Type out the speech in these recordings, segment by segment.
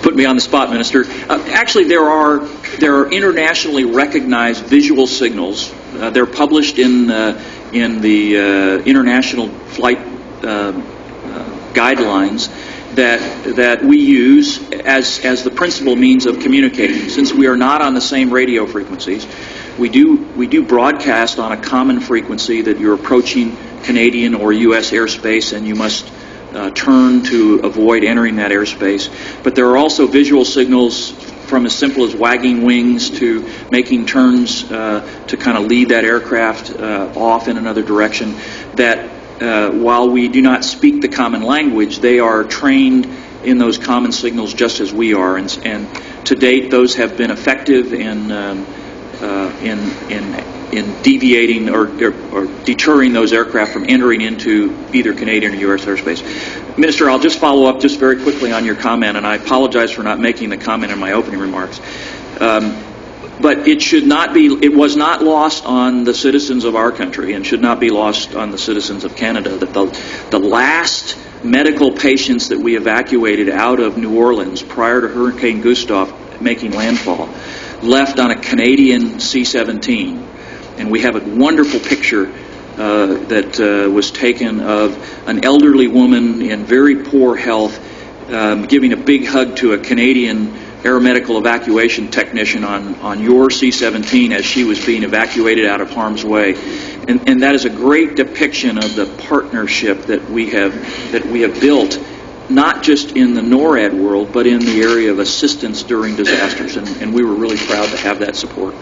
put me on the spot, Minister. Actually, there are internationally recognized visual signals. They're published in the international flight guidelines that we use as the principal means of communicating. Since we are not on the same radio frequencies, we do broadcast on a common frequency that you're approaching Canadian or U.S. airspace, and you must turn to avoid entering that airspace. But there are also visual signals from as simple as wagging wings to making turns to kind of lead that aircraft off in another direction that while we do not speak the common language, they are trained in those common signals just as we are, and to date those have been effective in deviating or deterring those aircraft from entering into either Canadian or U.S. airspace. Minister, I'll just follow up just very quickly on your comment, and I apologize for not making the comment in my opening remarks. But it was not lost on the citizens of our country and should not be lost on the citizens of Canada that the last medical patients that we evacuated out of New Orleans prior to Hurricane Gustav making landfall left on a Canadian C-17. And we have a wonderful picture that was taken of an elderly woman in very poor health giving a big hug to a Canadian aeromedical evacuation technician on your C-17 as she was being evacuated out of harm's way. And that is a great depiction of the partnership that we have built, not just in the NORAD world, but in the area of assistance during disasters. And we were really proud to have that support.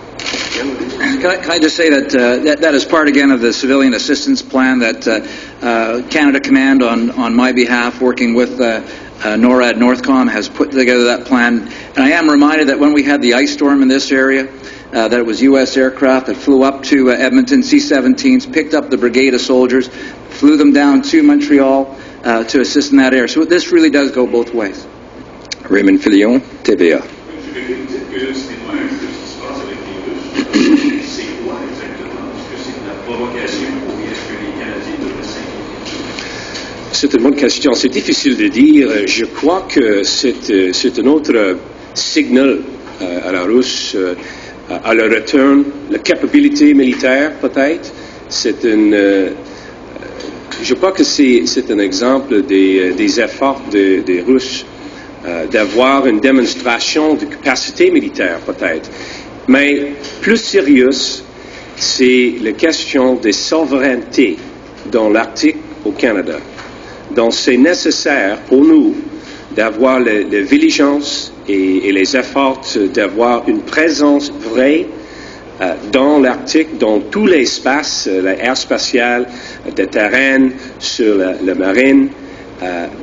Can I just say that is part, again, of the civilian assistance plan that Canada Command, on my behalf, working with NORAD Northcom, has put together that plan. And I am reminded that when we had the ice storm in this area, that it was U.S. aircraft that flew up to Edmonton, C-17s, picked up the brigade of soldiers, flew them down to Montreal to assist in that area. So this really does go both ways. Raymond Filion, TVA. C'est une bonne question. C'est difficile de dire. Je crois que c'est un autre signal à la Russe, à leur return, la capacité militaire peut-être. Je crois que c'est un exemple des efforts des Russes d'avoir une démonstration de capacité militaire peut-être. Mais plus sérieuse, c'est la question de souveraineté dans l'Arctique au Canada. Donc c'est nécessaire pour nous d'avoir la vigilance et les efforts d'avoir une présence vraie dans l'Arctique, dans tout l'espace, l'air spatial, le terrain, sur la marine,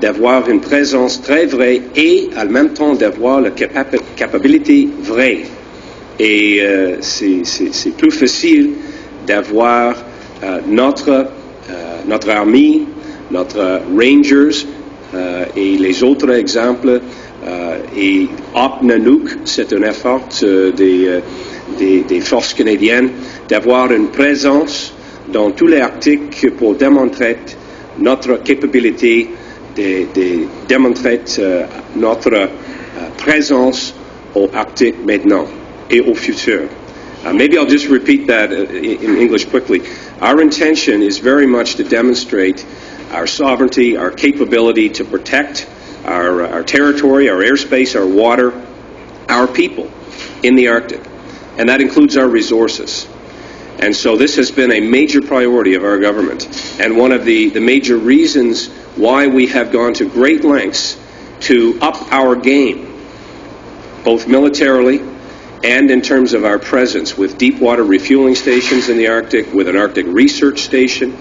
d'avoir une présence très vraie et en même temps d'avoir la capacité vraie. Et c'est plus facile d'avoir notre armée, notre Rangers et les autres exemples. Et Op Nanook, c'est un effort des forces canadiennes d'avoir une présence dans tout l'Arctique pour démontrer notre capacité, de démontrer notre présence au Arctique maintenant et au futur. Maybe I'll just repeat that in English quickly. Our intention is very much to demonstrate our sovereignty, our capability to protect our territory, our airspace, our water, our people in the Arctic. And that includes our resources. And so this has been a major priority of our government, and one of the major reasons why we have gone to great lengths to up our game, both militarily and in terms of our presence, with deep water refueling stations in the Arctic, with an Arctic research station,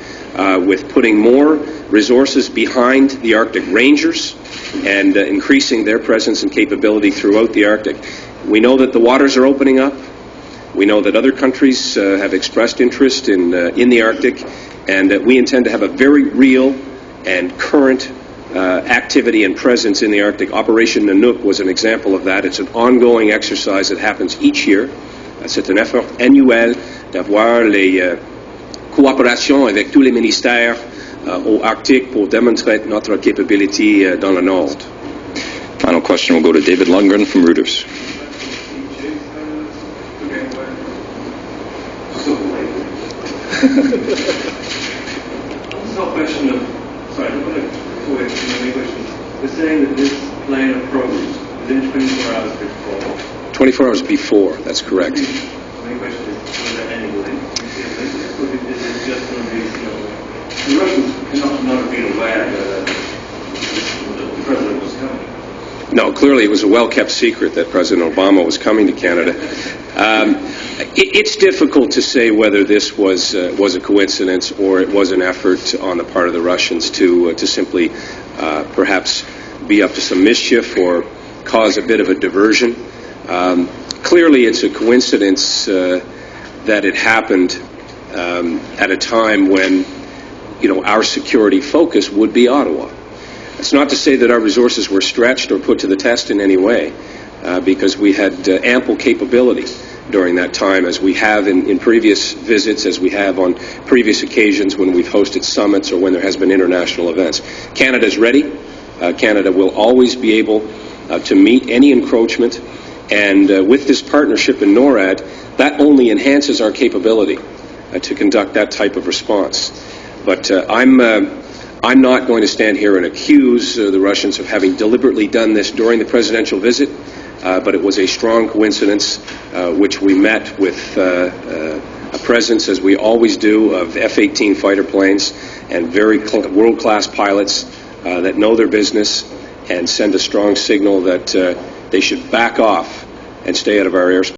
with putting more resources behind the Arctic Rangers and increasing their presence and capability throughout the Arctic. We know that the waters are opening up. We know that other countries have expressed interest in the Arctic, and that we intend to have a very real and current activity and presence in the Arctic. Operation Nanook was an example of that. It's an ongoing exercise that happens each year. C'est un effort annuel d'avoir les coopérations avec tous les ministères au Arctique pour démontrer notre capacité dans le Nord. Final question will go to David Lundgren from Reuters. Question of, sorry, I'm going to quick many questions. We're saying that this plane approached within 24 hours before. 24 hours before, that's correct. My question is, was there any link? Or is it just going to be, the Russians cannot not have been aware that the president was coming? No, clearly it was a well-kept secret that President Obama was coming to Canada. It's difficult to say whether this was a coincidence or it was an effort on the part of the Russians to simply perhaps be up to some mischief or cause a bit of a diversion. Clearly, it's a coincidence that it happened at a time when, our security focus would be Ottawa. It's not to say that our resources were stretched or put to the test in any way, because we had ample capability during that time, as we have in previous visits, as we have on previous occasions when we've hosted summits or when there has been international events. Canada's ready. Canada will always be able to meet any encroachment, and with this partnership in NORAD, that only enhances our capability to conduct that type of response. But I'm not going to stand here and accuse the Russians of having deliberately done this during the presidential visit. But it was a strong coincidence, which we met with a presence, as we always do, of F-18 fighter planes and very world-class pilots that know their business and send a strong signal that they should back off and stay out of our airspace.